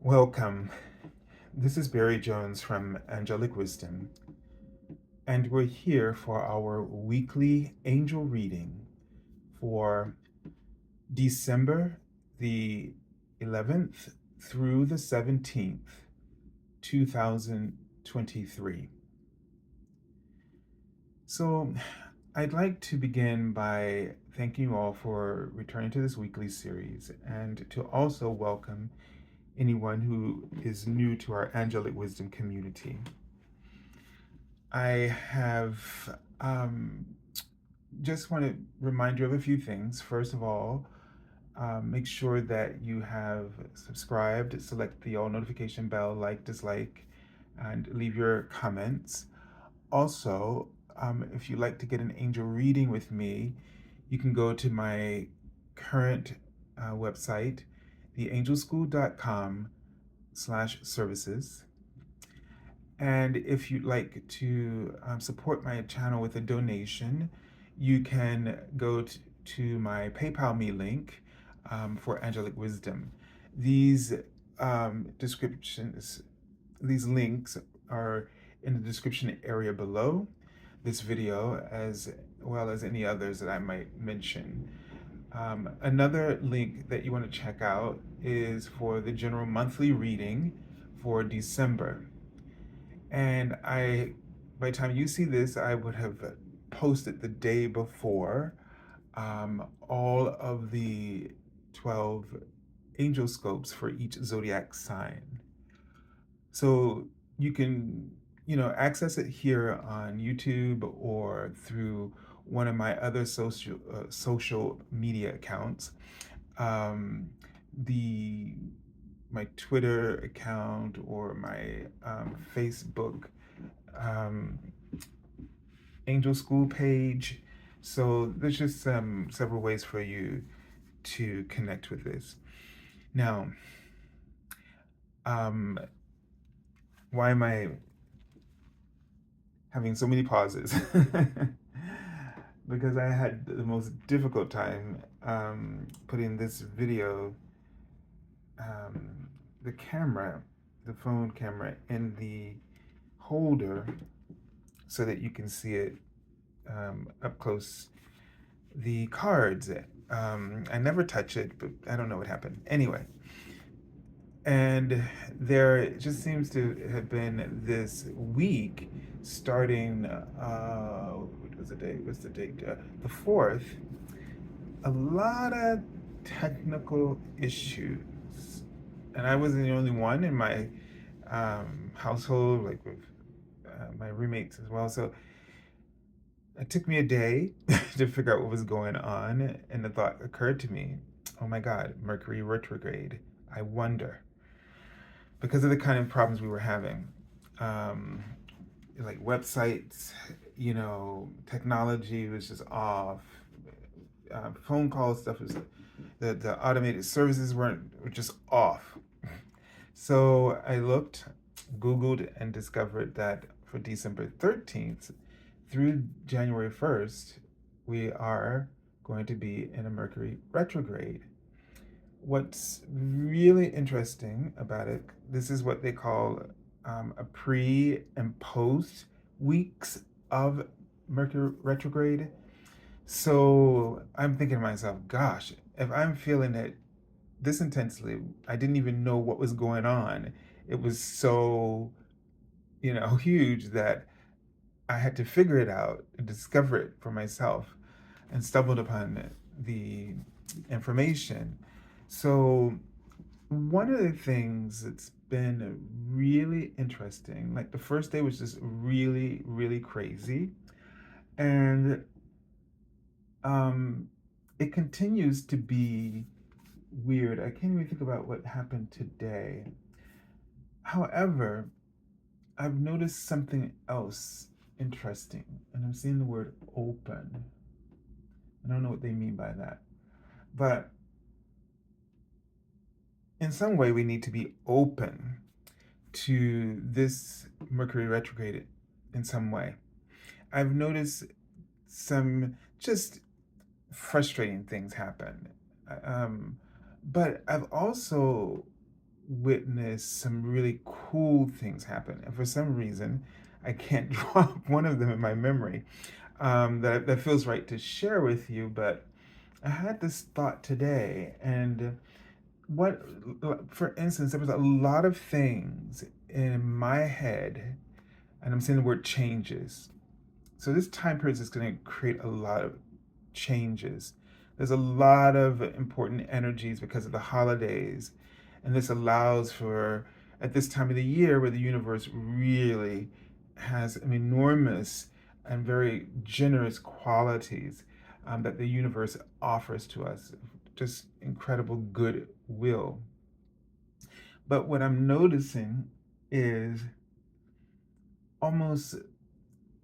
Welcome. This is Barry Jones from Angelic Wisdom, and we're here for our weekly angel reading for December the 11th through the 17th, 2023. So, I'd like to begin by thanking you all for returning to this weekly series and to also welcome anyone who is new to our Angelic Wisdom community. I have just want to remind you of a few things. First of all, make sure that you have subscribed, select the all notification bell, like, dislike, and leave your comments. Also, if you'd like to get an angel reading with me, you can go to my current website, theangelschool.com/services. And if you'd like to support my channel with a donation, you can go to my PayPal me link for Angelic Wisdom. These these links are in the description area below this video, as well as any others that I might mention. Another link that you want to check out is for the general monthly reading for December. And by the time you see this, I would have posted the day before all of the 12 angel scopes for each zodiac sign. So you can, access it here on YouTube or through one of my other social media accounts. The my Twitter account or my Facebook Angel School page. So there's just several ways for you to connect with this. Now, why am I having so many pauses? Because I had the most difficult time putting this video, the phone camera, in the holder so that you can see it up close. The cards, I never touch it, but I don't know what happened. Anyway, and there just seems to have been this week starting, what was the date? What's the date? The 4th. A lot of technical issues. And I wasn't the only one in my household, like with my roommates as well. So it took me a day to figure out what was going on. And the thought occurred to me, oh my God, Mercury retrograde. I wonder. Because of the kind of problems we were having. Like websites, technology was just off. Phone call stuff was, the automated services were just off. So I looked, Googled, and discovered that for December 13th through January 1st, we are going to be in a Mercury retrograde. What's really interesting about it, this is what they call a pre and post weeks of Mercury retrograde. So I'm thinking to myself, gosh, if I'm feeling it this intensely, I didn't even know what was going on. It was so, huge that I had to figure it out and discover it for myself, and stumbled upon the information. So one of the things that's been really interesting, like the first day was just really, really crazy. And it continues to be weird. I can't even think about what happened today. However, I've noticed something else interesting, and I'm seeing the word open. I don't know what they mean by that. But in some way, we need to be open to this Mercury retrograde in some way. I've noticed some just frustrating things happen. But I've also witnessed some really cool things happen. And for some reason, I can't drop one of them in my memory that feels right to share with you. But I had this thought today, and what, for instance, there was a lot of things in my head, and I'm saying the word changes. So this time period is going to create a lot of changes. There's a lot of important energies because of the holidays, and this allows for, at this time of the year where the universe really has an enormous and very generous qualities that the universe offers to us, just incredible goodwill. But what I'm noticing is almost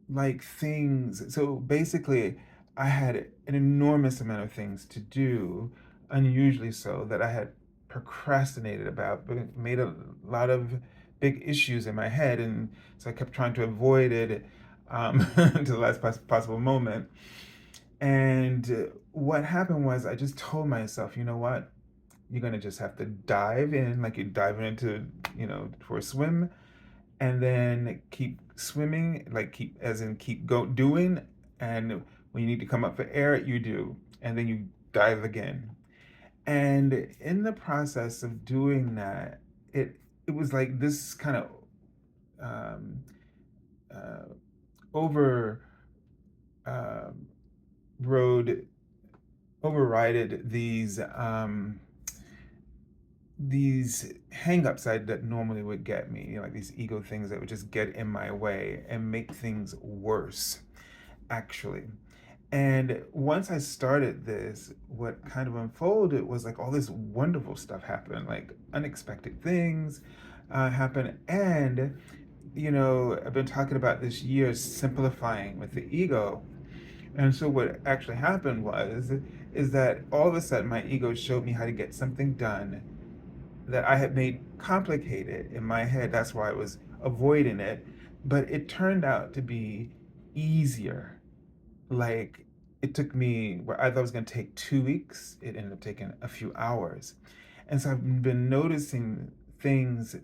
like things. So basically, I had an enormous amount of things to do, unusually so, that I had procrastinated about, but made a lot of big issues in my head. And so I kept trying to avoid it to the last possible moment. And what happened was I just told myself, you know what? You're going to just have to dive in like you're diving into, for a swim, and then keep swimming, like keep as in keep go doing, and when you need to come up for air, you do, and then you dive again. And in the process of doing that, it was like this kind of um, uh, over road overrided these hang-ups that normally would get me, like these ego things that would just get in my way and make things worse, actually. And once I started this, what kind of unfolded was like all this wonderful stuff happened, like unexpected things happen. And, I've been talking about this year simplifying with the ego. And so what actually happened is that all of a sudden my ego showed me how to get something done that I had made complicated in my head. That's why I was avoiding it. But it turned out to be easier. Like, it took me, where I thought it was going to take 2 weeks, it ended up taking a few hours. And so I've been noticing things,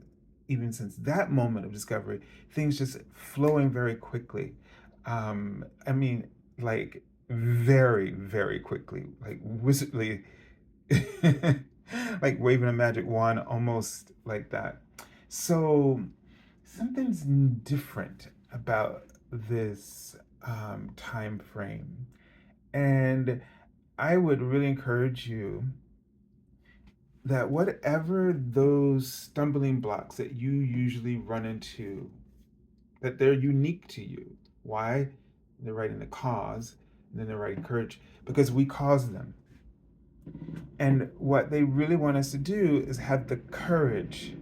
even since that moment of discovery, things just flowing very quickly. I mean, like, very, very quickly, like wizardly, like waving a magic wand, almost like that. So something's different about this time frame. And I would really encourage you that whatever those stumbling blocks that you usually run into, that they're unique to you. Why? They're writing the cause, and then they're writing courage, because we cause them. And what they really want us to do is have the courage.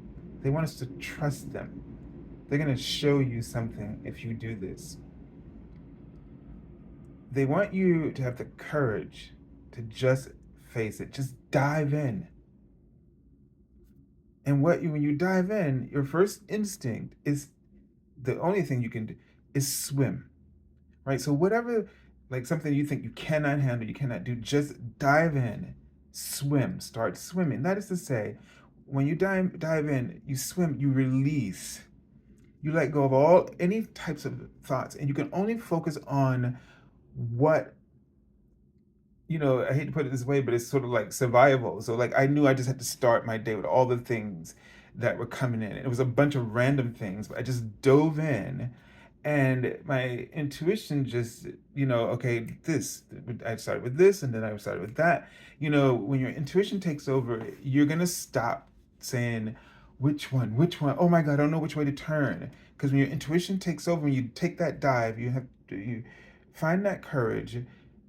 They want us to trust them. They're going to show you something if you do this. They want you to have the courage to just face it, just dive in. And when you dive in, your first instinct is, the only thing you can do is swim, right? So whatever, like something you think you cannot handle, you cannot do, just dive in, swim, start swimming. That is to say, when you dive in, you swim, you release, you let go of any types of thoughts, and you can only focus on what, I hate to put it this way, but it's sort of like survival. So like I knew I just had to start my day with all the things that were coming in. It was a bunch of random things, but I just dove in, and my intuition just, okay, this, I started with this, and then I started with that. When your intuition takes over, you're going to stop saying, which one? Oh my God, I don't know which way to turn. Because when your intuition takes over, when you take that dive, you find that courage,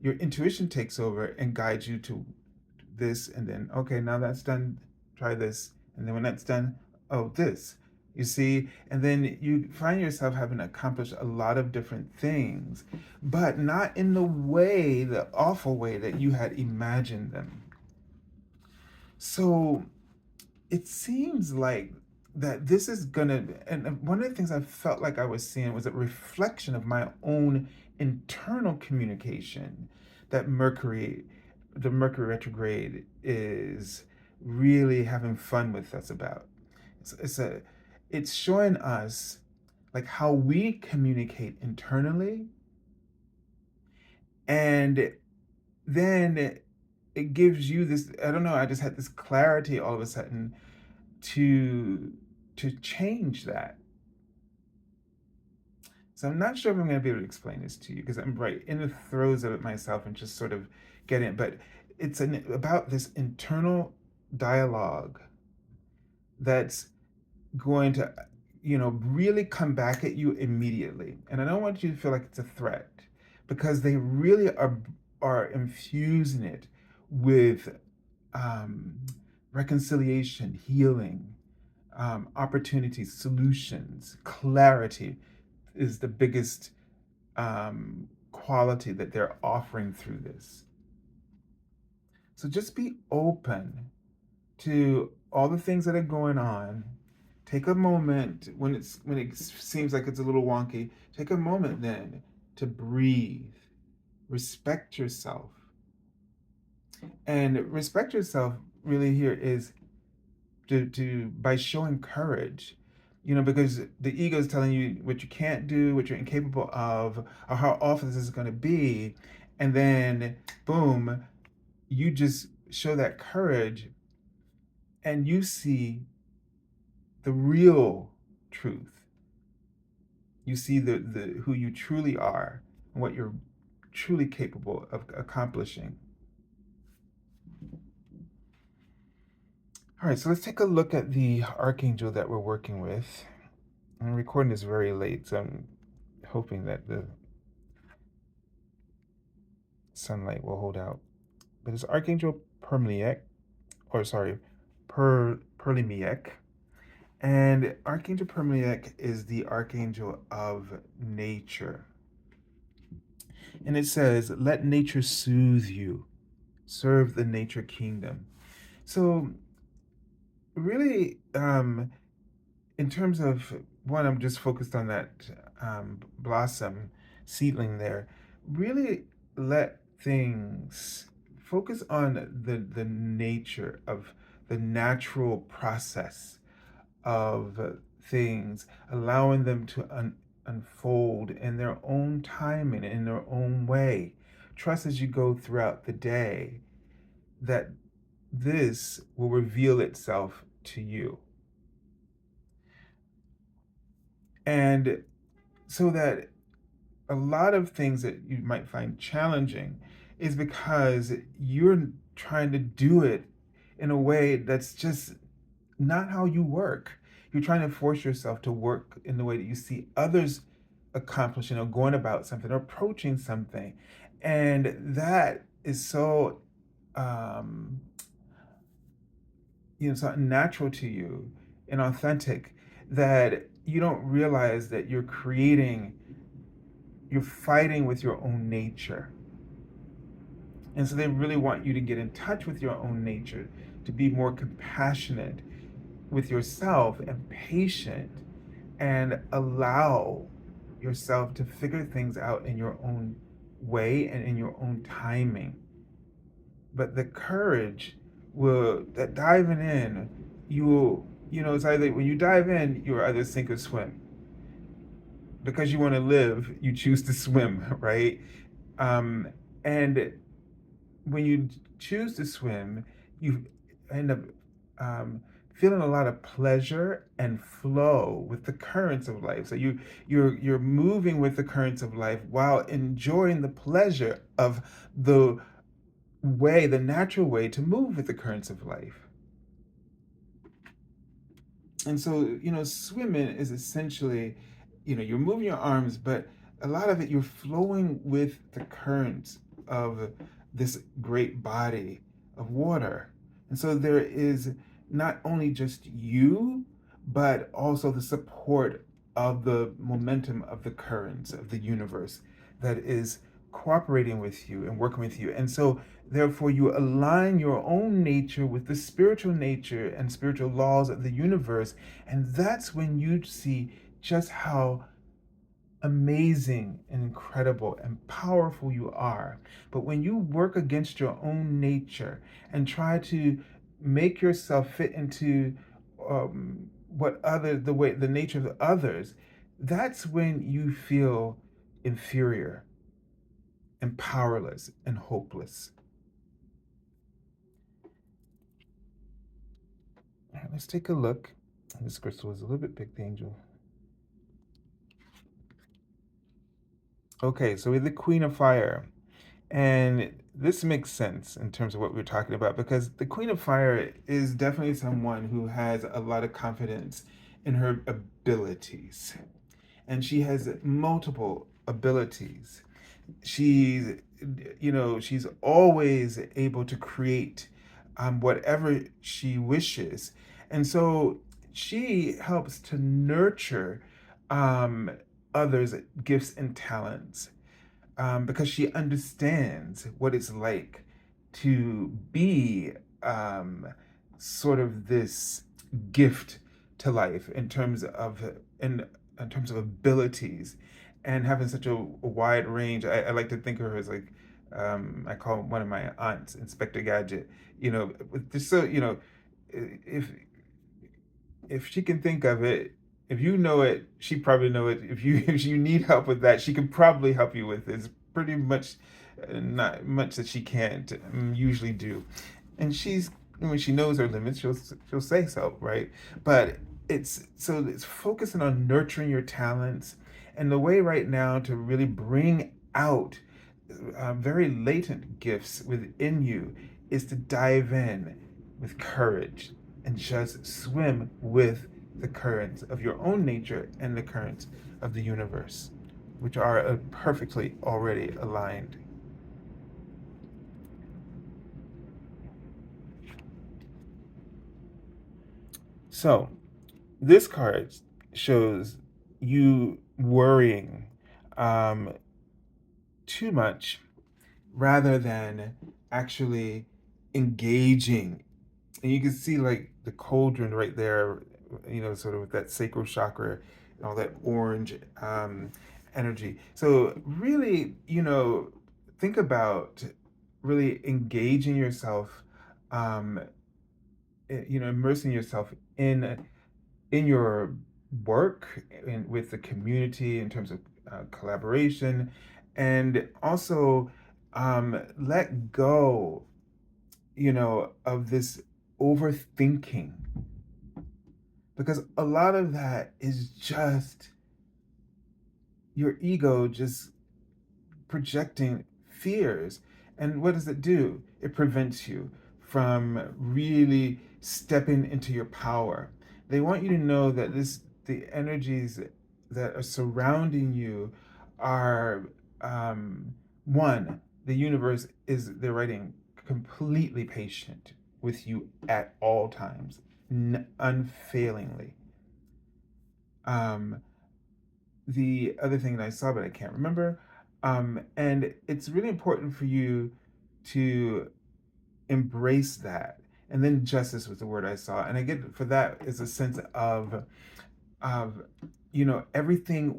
your intuition takes over and guides you to this, and then, okay, now that's done, try this, and then when that's done, oh, this, you see. And then you find yourself having accomplished a lot of different things, but not in the awful way that you had imagined them. So it seems like that this is gonna, and one of the things I felt like I was seeing was a reflection of my own internal communication that the Mercury retrograde is really having fun with us about. It's showing us like how we communicate internally, and then it gives you this, I don't know, I just had this clarity all of a sudden to change that. So I'm not sure if I'm going to be able to explain this to you because I'm right in the throes of it myself and just sort of getting it. But it's about this internal dialogue that's going to, really come back at you immediately. And I don't want you to feel like it's a threat because they really are infusing it with um, reconciliation, healing, opportunities, solutions, clarity is the biggest quality that they're offering through this. So just be open to all the things that are going on. Take a moment when it seems like it's a little wonky. Take a moment then to breathe. Respect yourself. And respect yourself really here is to by showing courage, because the ego is telling you what you can't do, what you're incapable of, or how awful this is going to be, and then boom, you just show that courage, and you see the real truth. You see the who you truly are and what you're truly capable of accomplishing. All right, so let's take a look at the archangel that we're working with. I'm recording this very late, so I'm hoping that the sunlight will hold out. But it's Archangel Permiek, Perlimiek. And Archangel Permiek is the archangel of nature. And it says, let nature soothe you, serve the nature kingdom. So really, in terms of one, I'm just focused on that blossom seedling there. Really let things focus on the nature of the natural process of things, allowing them to unfold in their own time and in their own way. Trust as you go throughout the day that this will reveal itself to you. And so that a lot of things that you might find challenging is because you're trying to do it in a way that's just not how you work. You're trying to force yourself to work in the way that you see others accomplishing or going about something or approaching something. And that is so so natural to you and authentic that you don't realize that you're fighting with your own nature. And so they really want you to get in touch with your own nature, to be more compassionate with yourself and patient, and allow yourself to figure things out in your own way and in your own timing. But the courage that diving in, it's either when you dive in, you're either sink or swim. Because you want to live, you choose to swim, right? And when you choose to swim, you end up feeling a lot of pleasure and flow with the currents of life. So you're moving with the currents of life while enjoying the pleasure of the natural way to move with the currents of life. And so, swimming is essentially, you're moving your arms, but a lot of it you're flowing with the currents of this great body of water. And so there is not only just you, but also the support of the momentum of the currents of the universe that is cooperating with you and working with you. And so therefore you align your own nature with the spiritual nature and spiritual laws of the universe. And that's when you see just how amazing and incredible and powerful you are. But when you work against your own nature and try to make yourself fit into the nature of others, that's when you feel inferior and powerless and hopeless. All right, let's take a look. This crystal is a little bit big, the angel. Okay, so we have the Queen of Fire. And this makes sense in terms of what we're talking about, because the Queen of Fire is definitely someone who has a lot of confidence in her abilities. And she has multiple abilities. She's, she's always able to create whatever she wishes. And so she helps to nurture um, others' gifts and talents, because she understands what it's like to be um, sort of this gift to life in terms of abilities, and having such a wide range. I like to think of her as like, I call one of my aunts Inspector Gadget. Just so if if she can think of it, if you know it, she probably know it. If you need help with that, she can probably help you with it. It's pretty much not much that she can't usually do. And when she knows her limits, she'll say so, right? But it's focusing on nurturing your talents, and the way right now to really bring out very latent gifts within you is to dive in with courage and just swim with the currents of your own nature and the currents of the universe, which are perfectly already aligned. So, this card shows you worrying um, too much rather than actually engaging. And you can see like the cauldron right there, sort of with that sacral chakra and all that orange energy. So really, think about really engaging yourself, um, immersing yourself in your work and with the community in terms of collaboration, and also let go, of this overthinking, because a lot of that is just your ego just projecting fears. And what does it do? It prevents you from really stepping into your power. They want you to know that the energies that are surrounding you are, one, the universe is, they're writing, completely patient with you at all times, unfailingly. Um, the other thing that I saw, but I can't remember. And it's really important for you to embrace that. And then justice was the word I saw. And I get for that is a sense of everything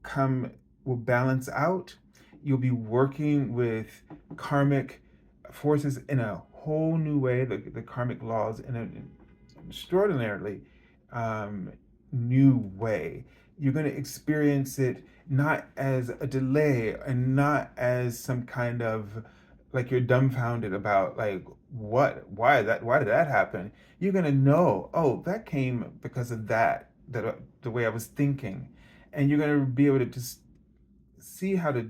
come will balance out. You'll be working with karmic forces in a whole new way, the karmic laws in an extraordinarily um, new way. You're going to experience it not as a delay and not as some kind of like you're dumbfounded about like why did that happen. You're going to know, oh, that came because of the way I was thinking. And you're going to be able to just see how to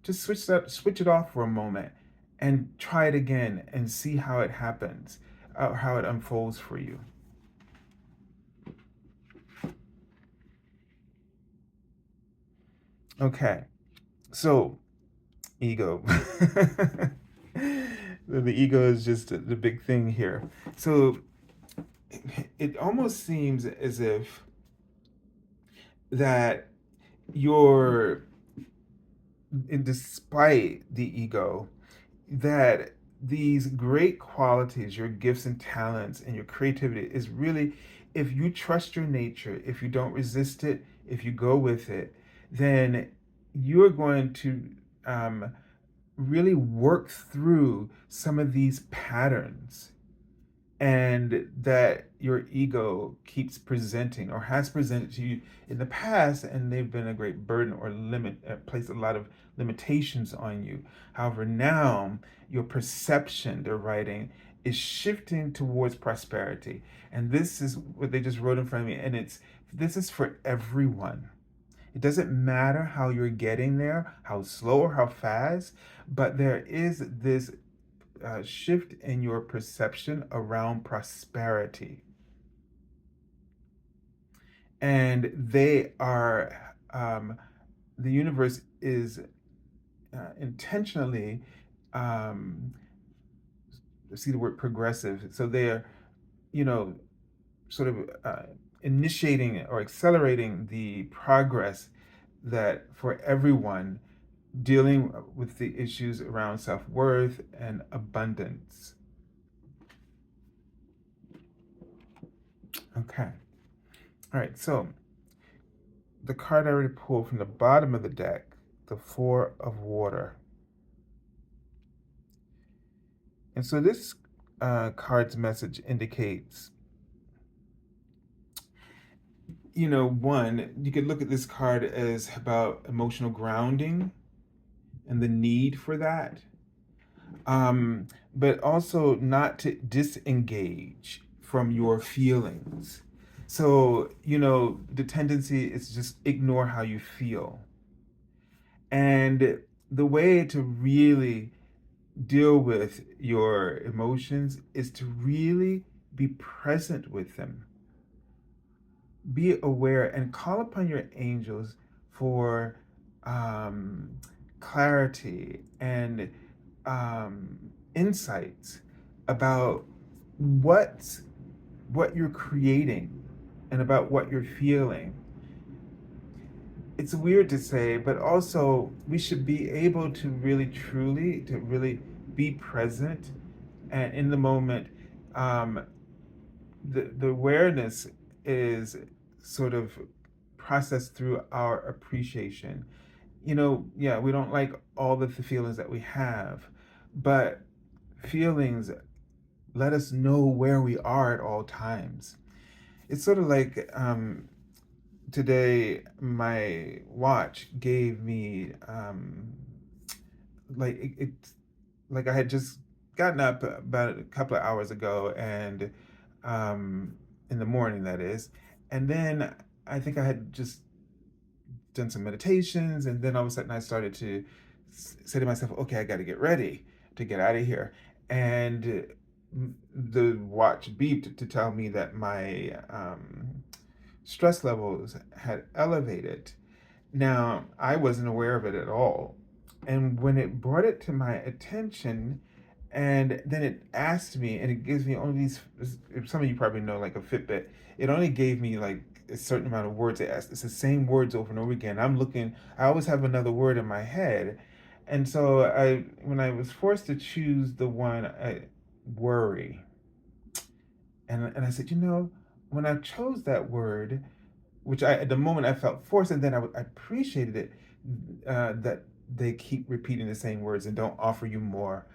just switch it off for a moment and try it again and see how it happens, how it unfolds for you. Okay, so ego. The ego is just the big thing here. So it almost seems as if that you're, despite the ego, that these great qualities, your gifts and talents and your creativity is really, if you trust your nature, if you don't resist it, if you go with it, then you're going to really work through some of these patterns and that your ego keeps presenting or has presented to you in the past, and they've been a great burden or place a lot of limitations on you. However, now your perception, they're writing, is shifting towards prosperity. And this is what they just wrote in front of me, and this is for everyone. It doesn't matter how you're getting there, how slow or how fast, but there is this shift in your perception around prosperity. And they are, the universe is intentionally, um, see the word progressive. So they're, you know, sort of initiating or accelerating the progress that for everyone dealing with the issues around self-worth and abundance. Okay. All right. So the card I already pulled from the bottom of the deck, the Four of Water. And so this card's message indicates, one, you could look at this card as about emotional grounding and the need for that, but also not to disengage from your feelings. So, the tendency is just ignore how you feel. And the way to really deal with your emotions is to really be present with them. Be aware and call upon your angels for clarity and insights about what you're creating and about what you're feeling. It's weird to say, but also we should be able to really be present and in the moment. Um, the awareness is sort of processed through our appreciation. Yeah, we don't like all the feelings that we have, but feelings let us know where we are at all times. It's sort of like today, my watch gave me like like I had just gotten up about a couple of hours ago, and in the morning, that is, and then I think I had just done some meditations, and then all of a sudden I started to say to myself, okay, I got to get ready to get out of here. And the watch beeped to tell me that my stress levels had elevated. Now, I wasn't aware of it at all. And when it brought it to my attention, and then it asked me, and it gives me only these, some of you probably know, like a Fitbit, it only gave me like a certain amount of words. It's the same words over and over again. I always have another word in my head. And so when I was forced to choose the one, worry, and I said, when I chose that word, which at the moment I felt forced, and then I appreciated it, that they keep repeating the same words and don't offer you more,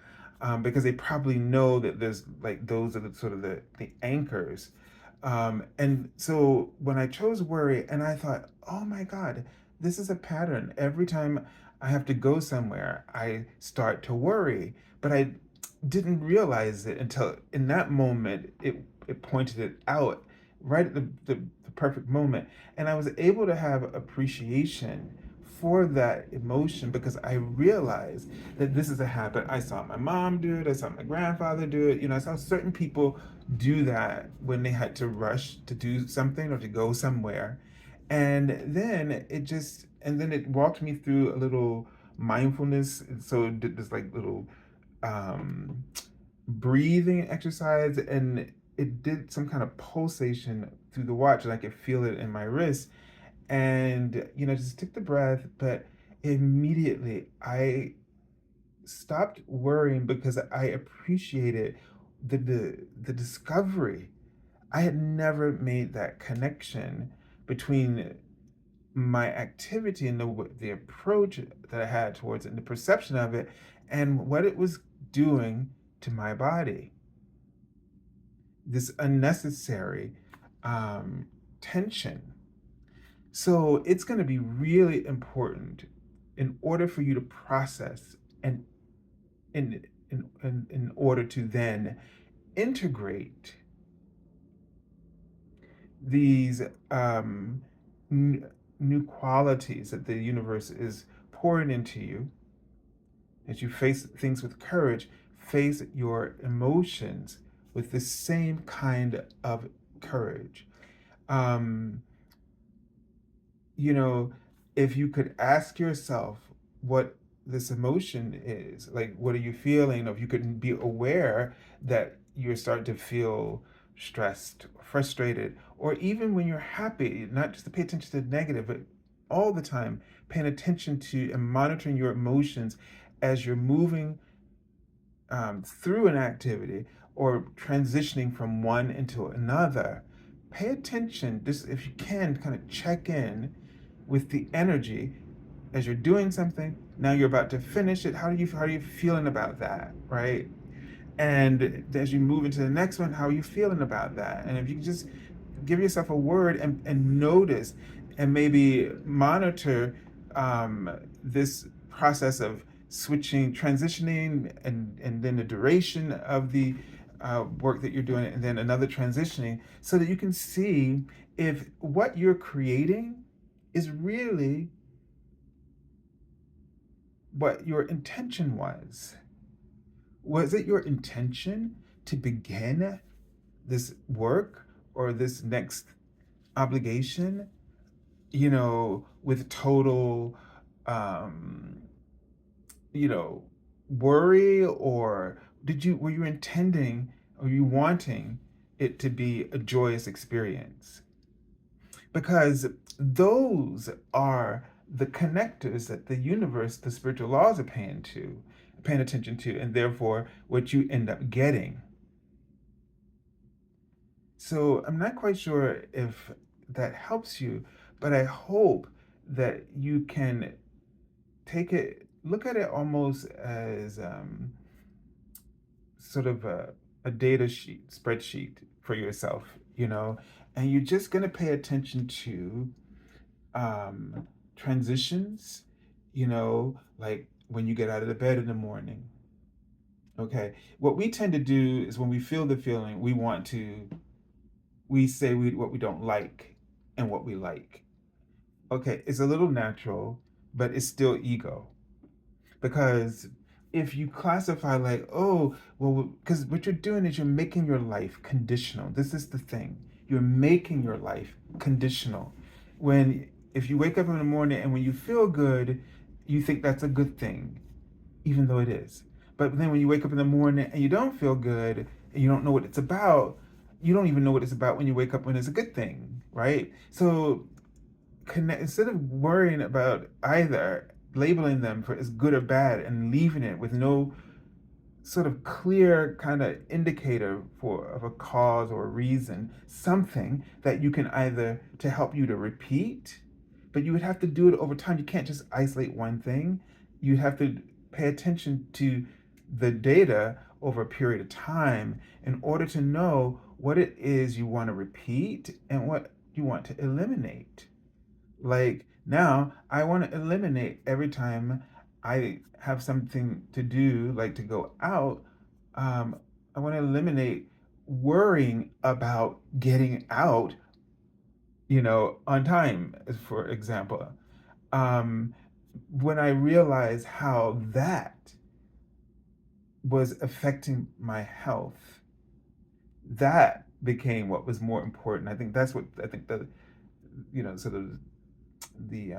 because they probably know that there's like those are the sort of the anchors. And so when I chose worry, and I thought, oh my God, this is a pattern. Every time I have to go somewhere, I start to worry, but I didn't realize it until in that moment it pointed it out right at the perfect moment, and I was able to have appreciation for that emotion because I realized that this is a habit. I saw my mom do it, I saw my grandfather do it, I saw certain people do that when they had to rush to do something or to go somewhere. And then it walked me through a little mindfulness. So it did this like little um, breathing exercise, and it did some kind of pulsation through the watch, and I could feel it in my wrist. And just took the breath, but immediately I stopped worrying because I appreciated the discovery. I had never made that connection between my activity and the approach that I had towards it and the perception of it and what it was doing to my body. this unnecessary tension. So it's going to be really important in order for you to process and in order to then integrate these new qualities that the universe is pouring into you. As you face things with courage, face your emotions with the same kind of courage. Um, you know, if you could ask yourself what this emotion is, like, what are you feeling? Or if you could be aware that you're starting to feel stressed, frustrated, or even when you're happy, not just to pay attention to the negative, but all the time paying attention to and monitoring your emotions as you're moving through an activity or transitioning from one into another. Pay attention, just if you can, kind of check in with the energy as you're doing something. Now you're about to finish it. How are you feeling about that, right? And as you move into the next one, how are you feeling about that? And if you can just give yourself a word and notice and maybe monitor this process of switching, transitioning, and then the duration of the work that you're doing, and then another transitioning, so that you can see if what you're creating is really what your intention was. Was it your intention to begin this work or this next obligation, with total, um, you know, worry, or were you intending, or you wanting it to be a joyous experience? Because those are the connectors that the universe, the spiritual laws are paying attention to, and therefore what you end up getting. So I'm not quite sure if that helps you, but I hope that you can look at it almost as sort of a data sheet, spreadsheet for yourself, and you're just going to pay attention to transitions, like when you get out of the bed in the morning. Okay. What we tend to do is when we feel the feeling, we say what we don't like and what we like. Okay. It's a little natural, but it's still ego. Because if you classify like, oh, well, because what you're doing is you're making your life conditional. This is the thing. You're making your life conditional. If you wake up in the morning and when you feel good, you think that's a good thing, even though it is. But then when you wake up in the morning and you don't feel good and you don't know what it's about, you don't even know what it's about when you wake up when it's a good thing, right? So instead of worrying about either, labeling them for as good or bad and leaving it with no sort of clear kind of indicator of a cause or a reason, something that you can either to help you to repeat, but you would have to do it over time. You can't just isolate one thing. You have to pay attention to the data over a period of time in order to know what it is you want to repeat and what you want to eliminate. Like now, I want to eliminate every time I have something to do, like to go out. I want to eliminate worrying about getting out, on time, for example. Um, when I realized how that was affecting my health, that became what was more important. I think that's what I think sort of the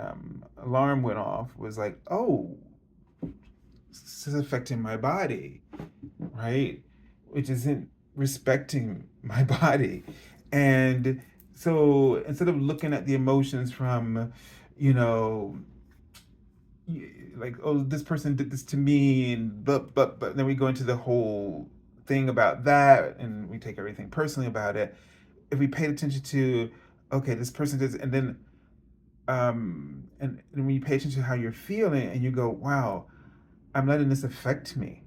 alarm went off, was like, oh, this is affecting my body, right? Which isn't respecting my body. And so instead of looking at the emotions from, you know, like, oh, this person did this to me, and but then we go into the whole thing about that and we take everything personally about it. If we paid attention to, okay, this person does, and then and when you pay attention to how you're feeling and you go, wow, I'm letting this affect me,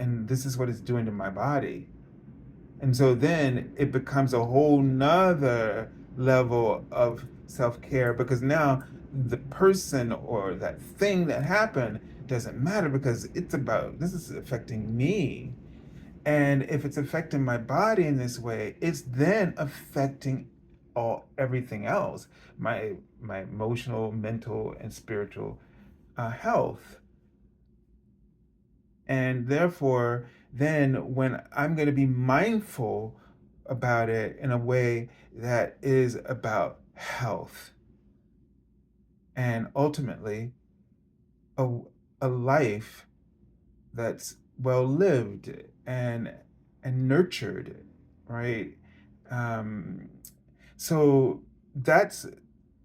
and this is what it's doing to my body, And so then it becomes a whole nother level of self-care, because now the person or that thing that happened doesn't matter, because this is affecting me. And if it's affecting my body in this way, it's then affecting everything else, my emotional, mental, and spiritual health. And therefore, then when I'm going to be mindful about it in a way that is about health and ultimately a, a life that's well lived and nurtured, right? Um, so that's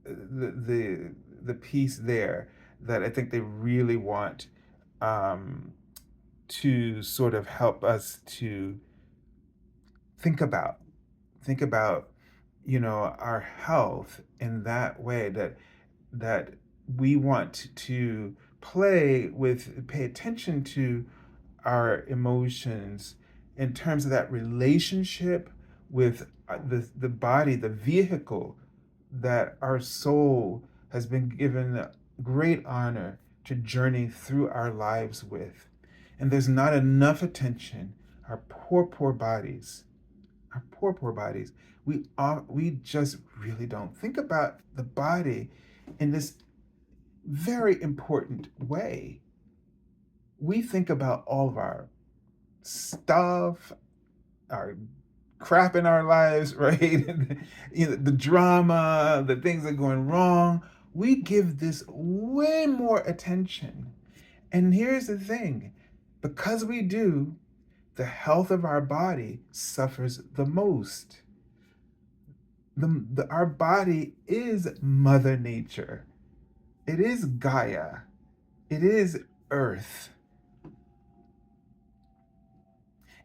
the piece there that I think they really want um, to sort of help us to think about think about our health in that way, that we want to pay attention to our emotions in terms of that relationship with the body, the vehicle that our soul has been given great honor to journey through our lives with. And there's not enough attention. Our poor bodies, our poor bodies. We just really don't think about the body in this very important way. We think about all of our stuff, our crap in our lives, right? The drama, the things that are going wrong. We give this way more attention. And here's the thing, because we do, the health of our body suffers the most. Our body is Mother Nature, it is Gaia, it is Earth.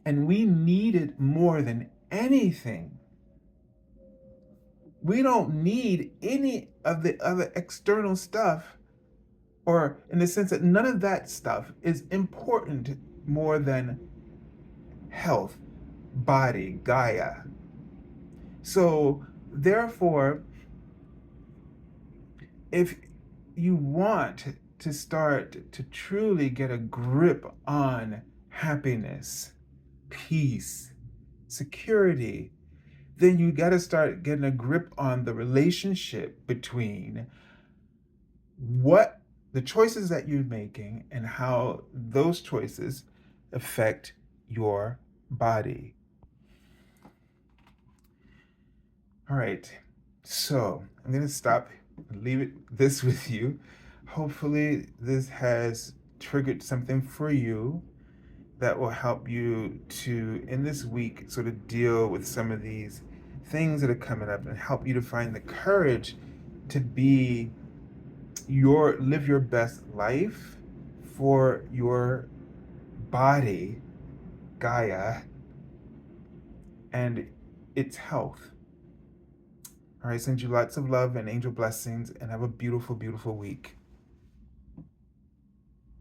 And we need it more than anything. We don't need any of the other external stuff, or in the sense that none of that stuff is important more than health, body, Gaia. So, therefore, if you want to start to truly get a grip on happiness, peace, security, then you got to start getting a grip on the relationship between what the choices that you're making and how those choices affect your body. All right, so I'm going to stop and leave this with you. Hopefully, this has triggered something for you that will help you to, in this week, sort of deal with some of these things that are coming up and help you to find the courage to live your best life for your body, Gaia, and its health. All right, send you lots of love and angel blessings, and have a beautiful, beautiful week.